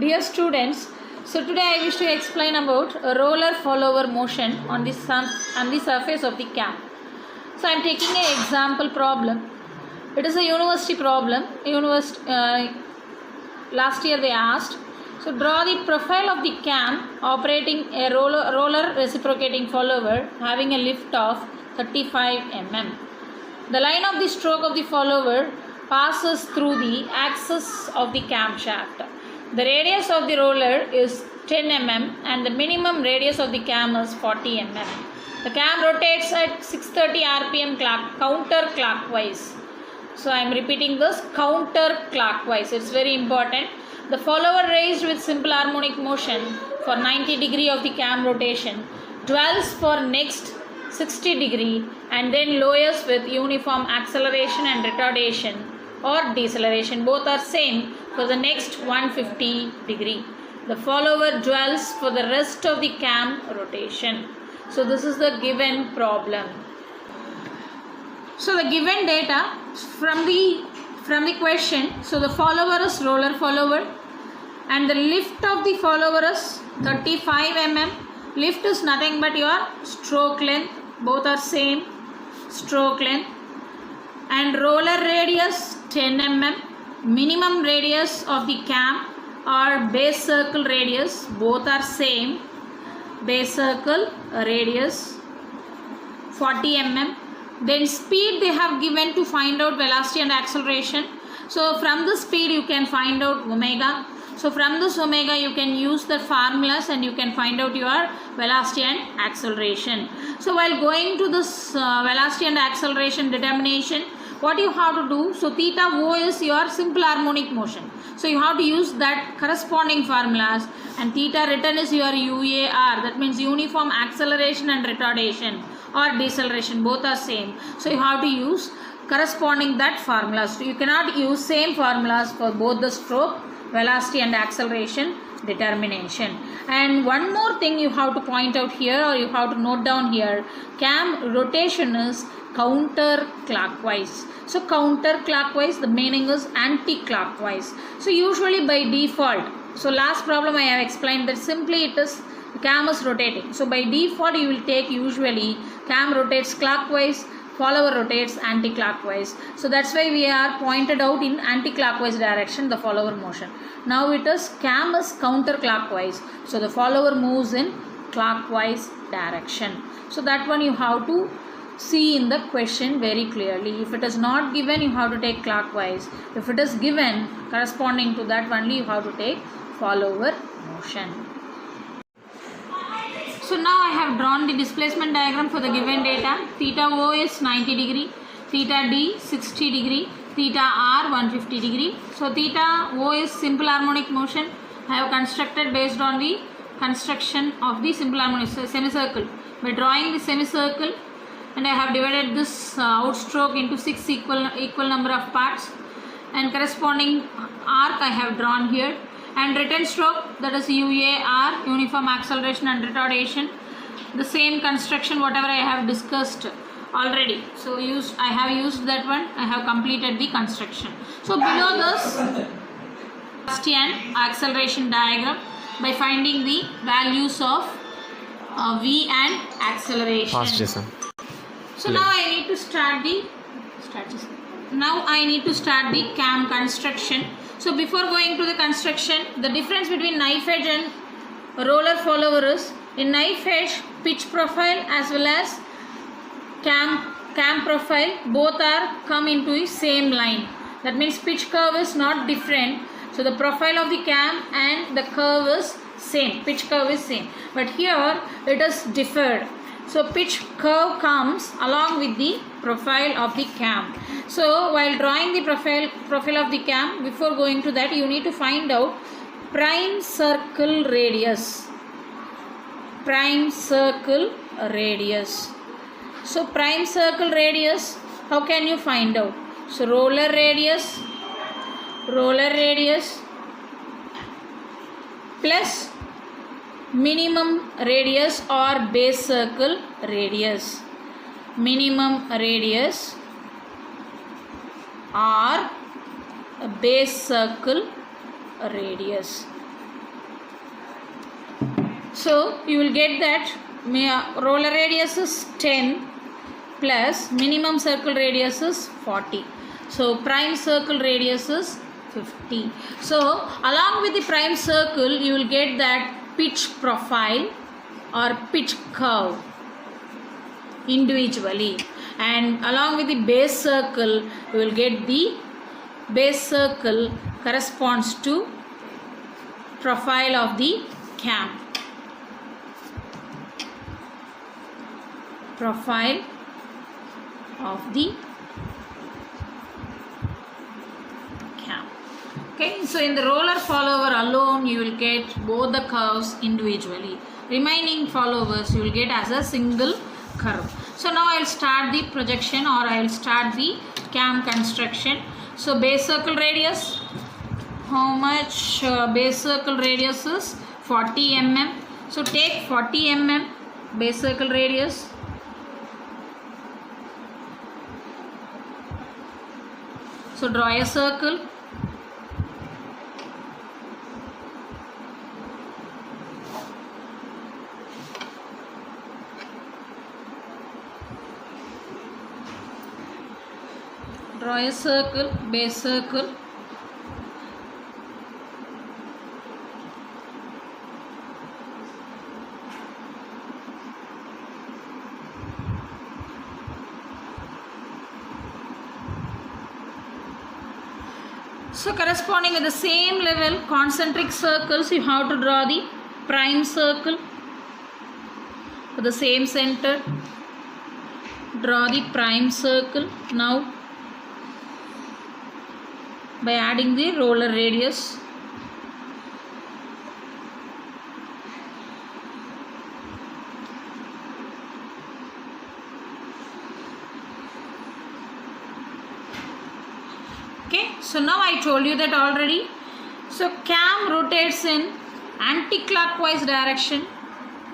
Dear students, so today I wish to explain about a roller follower motion on the surface of the cam. So I am taking an example problem. It is a university problem. Last year they asked. So draw the profile of the cam operating a roller reciprocating follower having a lift of 35 mm. The line of the stroke of the follower passes through the axis of the camshaft. The radius of the roller is 10 mm and the minimum radius of the cam is 40 mm. The cam rotates at 630 rpm counterclockwise. So I am repeating this, counterclockwise. It's very important. The follower raised with simple harmonic motion for 90 degree of the cam rotation dwells for next 60 degree and then lowers with uniform acceleration and retardation or deceleration. Both are same for the next 150 degree. The follower dwells for the rest of the cam rotation. So this is the given problem. So the given data from the question, so the follower is roller follower and the lift of the follower is 35 mm. Lift is nothing but your stroke length. Both are same, stroke length, and roller radius 10 mm. Minimum radius of the cam or base circle radius, both are same, base circle radius 40 mm. Then speed they have given to find out velocity and acceleration. So from the speed you can find out omega. So from this omega you can use the formulas and you can find out your velocity and acceleration. So while going to this velocity and acceleration determination, what you have to do, so theta O is your simple harmonic motion. So you have to use that corresponding formulas, and theta written is your UAR, that means uniform acceleration and retardation or deceleration, both are same. So you have to use corresponding that formulas. So you cannot use same formulas for both the stroke, velocity and acceleration determination. And one more thing you have to point out here, or you have to note down here, cam rotation is counterclockwise. So counterclockwise, the meaning is anti-clockwise. So usually by default, so last problem I have explained that simply it is cam is rotating. So by default you will take usually cam rotates clockwise, follower rotates anti-clockwise. So that's why we are pointed out in anti-clockwise direction the follower motion. Now it is cam is counterclockwise. So the follower moves in clockwise direction. So that one you have to see in the question very clearly. If it is not given, you have to take clockwise. If it is given, corresponding to that only you have to take follower motion. So now I have drawn the displacement diagram for the given data. Theta O is 90 degree, theta D 60 degree, theta R 150 degree. So theta O is simple harmonic motion. I have constructed based on the construction of the simple harmonic semicircle. By drawing the semicircle, and I have divided this outstroke into 6 equal number of parts, and corresponding arc I have drawn here, and return stroke, that is UAR, uniform acceleration and retardation, the same construction whatever I have discussed already. So I have used that one, I have completed the construction. So below this velocity and acceleration diagram by finding the values of V and acceleration. So now I need to start the cam construction. So before going to the construction, the difference between knife edge and roller follower is, in knife edge pitch profile as well as cam profile both are come into the same line. That means pitch curve is not different. So the profile of the cam and the curve is same, pitch curve is same. But here it is differed. So pitch curve comes along with the profile of the cam. So while drawing the profile of the cam, before going to that you need to find out prime circle radius. Prime circle radius. So prime circle radius, how can you find out? So roller radius plus minimum radius or base circle radius. Minimum radius or base circle radius. So you will get that roller radius is 10 plus minimum circle radius is 40. So prime circle radius is 50. So along with the prime circle you will get that pitch profile or pitch curve individually, and along with the base circle you will get the base circle corresponds to profile of the cam. Profile of the cam. Okay, so in the roller follower alone you will get both the curves individually. Remaining followers you will get as a single curve. So now I will start the projection, or I will start the cam construction. So base circle radius, how much? Base circle radius is 40 mm. So take 40 mm base circle radius. So draw a circle. Draw a circle, base circle. So corresponding with the same level concentric circles, you have to draw the prime circle for the same center. Draw the prime circle now by adding the roller radius. Okay, so now I told you that already. So cam rotates in anti-clockwise direction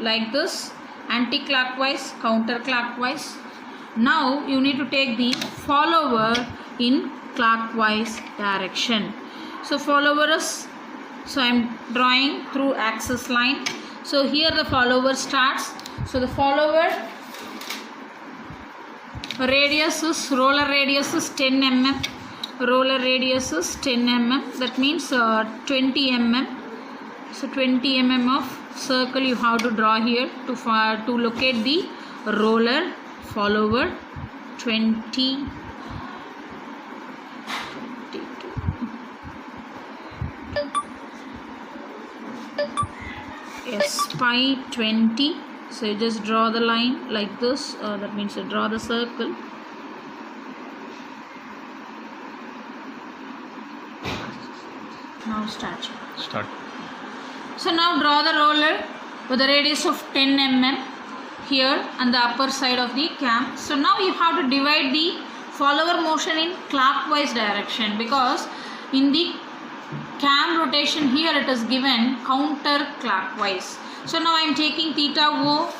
like this, anti-clockwise, counterclockwise. Now you need to take the follower in clockwise direction. So follower is, so I am drawing through axis line. So here the follower starts. So the follower radius is, roller radius is 10 mm. Roller radius is 10 mm. That means 20 mm. So 20 mm of circle you have to draw here to locate the roller follower. 20. Yes, pi 20. So you just draw the line like this. That means you draw the circle. Now start. So now draw the roller with a radius of 10 mm here on the upper side of the cam. So now you have to divide the follower motion in clockwise direction, because in the cam rotation here it is given counterclockwise. So now I am taking theta O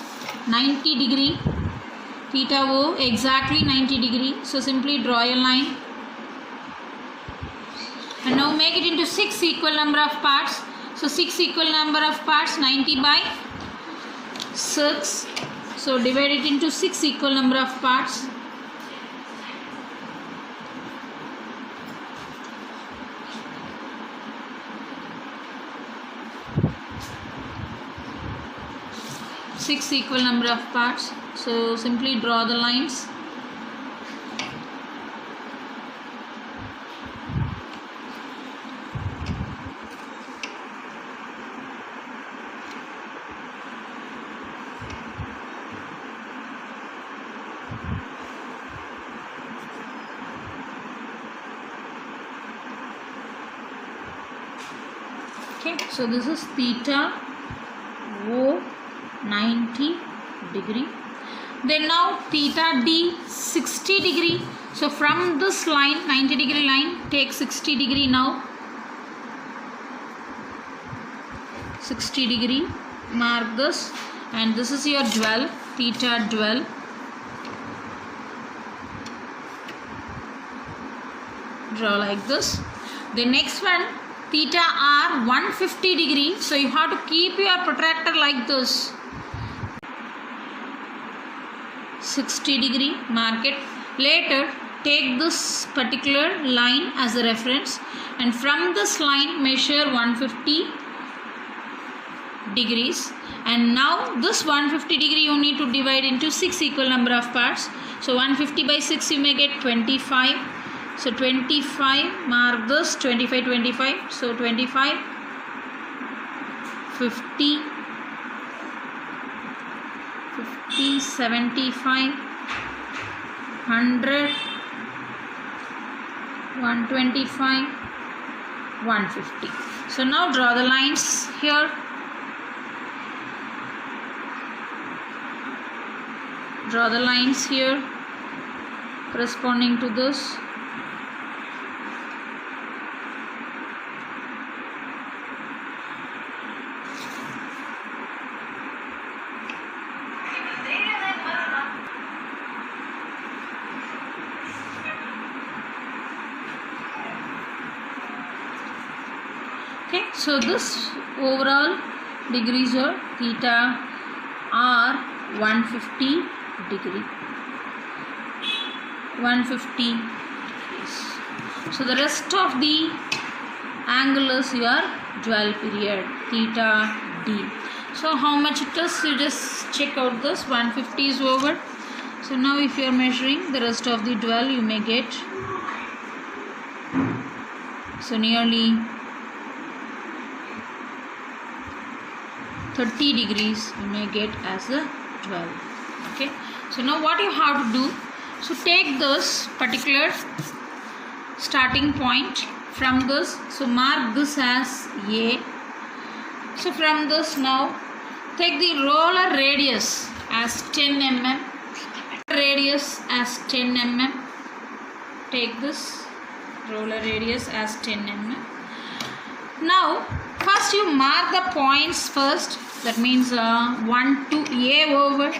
90 degree. Theta O exactly 90 degree. So simply draw a line. And now make it into 6 equal number of parts. So 6 equal number of parts, 90 by 6. So divide it into 6 equal number of parts. Six equal number of parts. So simply draw the lines. Okay, so this is theta O 90 degree. Then now theta D 60 degree. So from this line, 90 degree line, take 60 degree now. 60 degree. Mark this, and this is your dwell, theta dwell. Draw like this. The next one, theta r 150 degree. So you have to keep your protractor like this. 60 degree, mark it. Later take this particular line as a reference, and from this line measure 150 degrees. And now this 150 degree you need to divide into 6 equal number of parts. So 150 by 6 you may get 25. So 25, mark this, 25, 25. So 25, 50, 50, 75, 100, 125, 150. So now draw the lines here. Draw the lines here corresponding to this. Okay, so this overall degrees are theta r 150 degree. 150. So the rest of the angle is your dwell period, theta d. So how much it is? You just check out this. 150 is over. So now if you are measuring the rest of the dwell, you may get, so nearly 30 degrees you may get as a dwell. Okay, so now what you have to do, so take this particular starting point from this, so mark this as A. So from this now take the roller radius as 10 mm, radius as 10 mm, take this roller radius as 10 mm. Now first you mark the points first, that means 1 to A over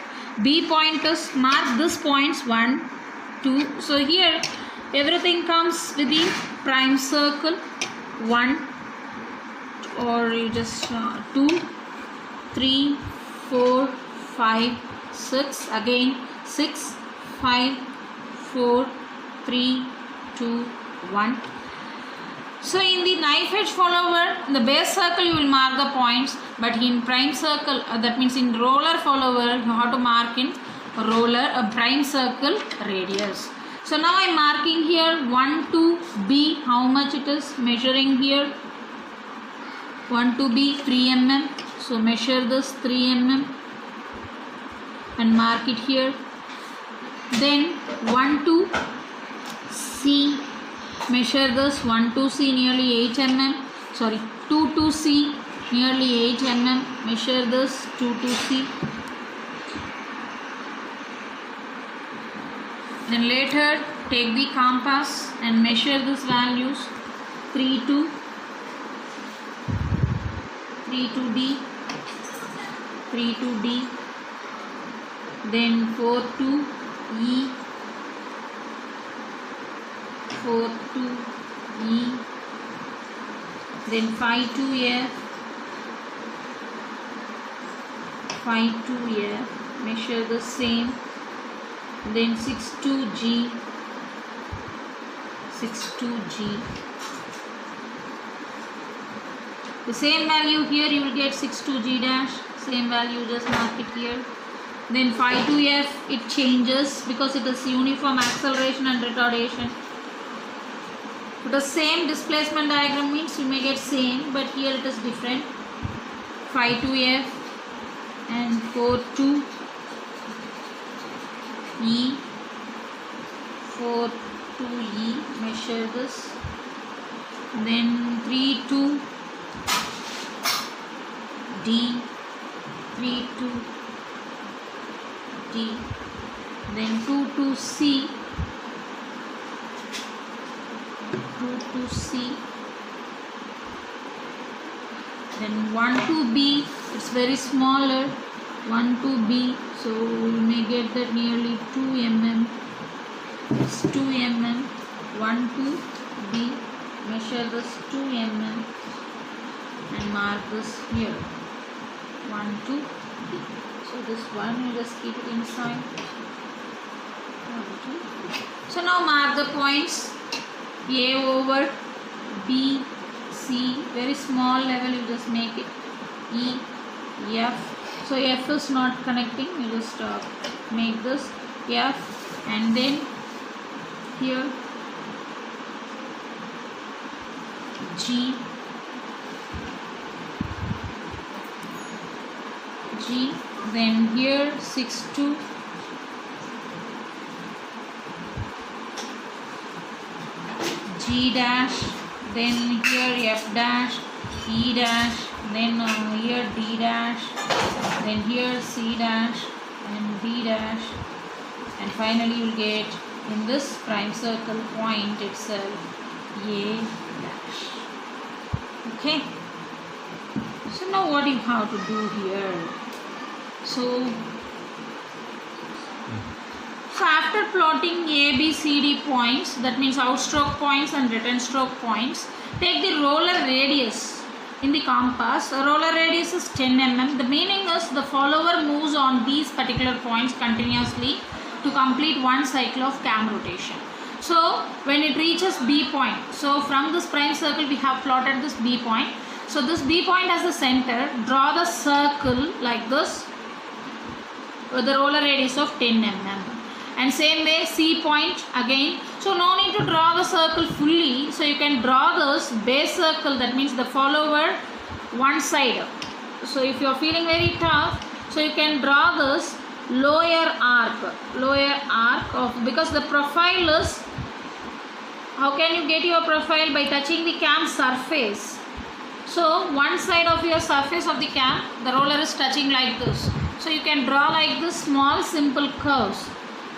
B pointers, mark this points 1, 2. So here everything comes with the prime circle. 1, or you just 2, 3, 4, 5, 6, again 6, 5, 4, 3, 2, 1. So in the knife edge follower, in the base circle you will mark the points, but in prime circle, that means in roller follower, you have to mark in roller a prime circle radius. So now I am marking here 1 to B, how much it is, measuring here 1 to B 3 mm. So measure this 3 mm and mark it here. Then 1 to C, measure this 1 to C nearly 8 mm, sorry 2 to C nearly 8 mm, measure this 2 to C. Then later take the compass and measure these values 3 to D, 3 to D, then 4 to E, 4 to E, then 5 to F, 5 to F, measure the same, then 6 to G, 6 to G. The same value here you will get 6 to G dash, same value just mark it here. Then 5 to F it changes because it is uniform acceleration and retardation. The same displacement diagram means you may get same, but here it is different. 5 to F and 4 to E, 4 to E, measure this. Then 3 to D, 3 to D, then 2 to C, 2 to C, then 1 to B, it's very smaller, 1 to B, so we may get that nearly 2 mm, it's 2 mm, 1 to B, measure measure this 2 mm and mark this here. 1, 2, 3. So this one you just keep it inside. 1, 2, 3. So now mark the points A over B, C. Very small level you just make it. E, F. So F is not connecting. You just make this F, and then here G, G, then here 6, 2, G dash, then here F dash, E dash, then here D dash, then here C dash and D dash, and finally you will get in this prime circle point itself A dash. Okay, so now what you have to do here? So after plotting A, B, C, D points, that means outstroke points and return stroke points, take the roller radius in the compass. The roller radius is 10 mm. The meaning is the follower moves on these particular points continuously to complete one cycle of cam rotation. So when it reaches B point, so from this prime circle we have plotted this B point. So this B point as the center, draw the circle like this with the roller radius of 10 mm. And same way C point again. So no need to draw the circle fully. So you can draw this base circle, that means the follower one side. So if you are feeling very tough, so you can draw this lower arc of, because the profile is, how can you get your profile? By touching the cam surface. So one side of your surface of the cam, the roller is touching like this. So you can draw like this small simple curves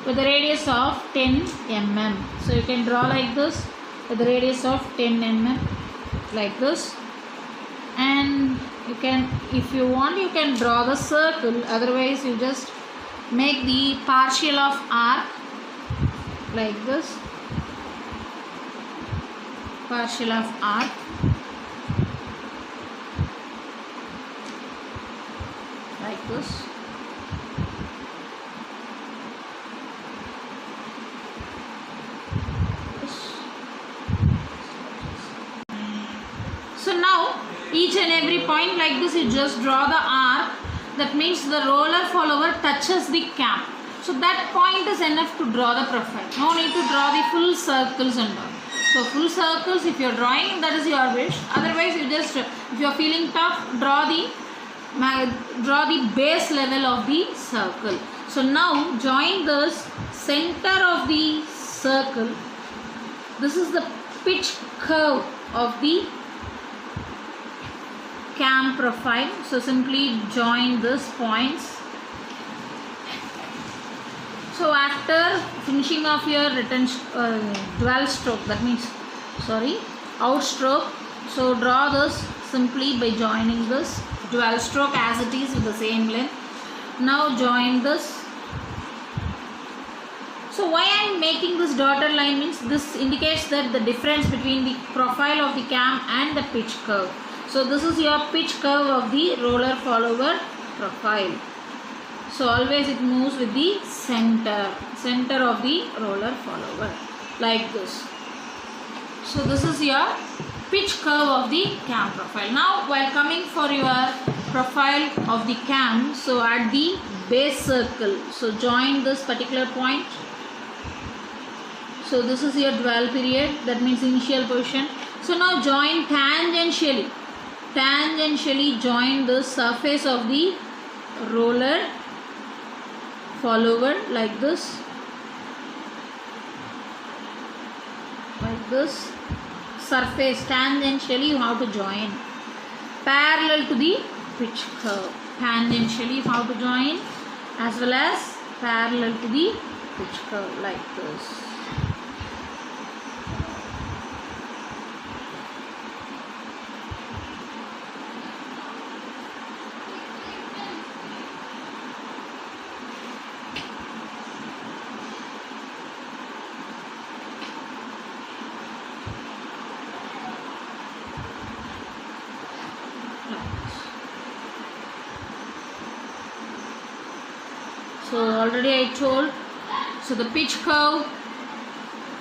with the radius of 10 mm. So you can draw like this with the radius of 10 mm like this, and you can, if you want, you can draw the circle. Otherwise you just make the partial of arc like this, partial of arc like this. So now each and every point like this you just draw the arc, that means the roller follower touches the cam. So that point is enough to draw the profile. No need to draw the full circles and all. So full circles if you are drawing, that is your wish. Otherwise you just, if you are feeling tough, draw the base level of the circle. So now join this center of the circle. This is the pitch curve of the cam profile. So simply join these points. So after finishing off your return dual stroke, that means outstroke, so draw this simply by joining this dual stroke as it is with the same length. Now join this. So why I am making this dotted line means this indicates that the difference between the profile of the cam and the pitch curve. So this is your pitch curve of the roller follower profile. So always it moves with the center of the roller follower like this. So this is your pitch curve of the cam profile. Now while coming for your profile of the cam, so at the base circle, so join this particular point. So this is your dwell period, that means initial position. So now join tangentially join the surface of the roller follower like this, surface tangentially you have to join parallel to the pitch curve. Tangentially you have to join as well as parallel to the pitch curve like this. So already I told, so the pitch curve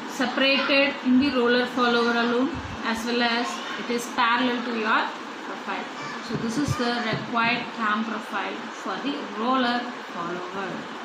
separated in the roller follower alone, as well as it is parallel to your profile. So this is the required cam profile for the roller follower.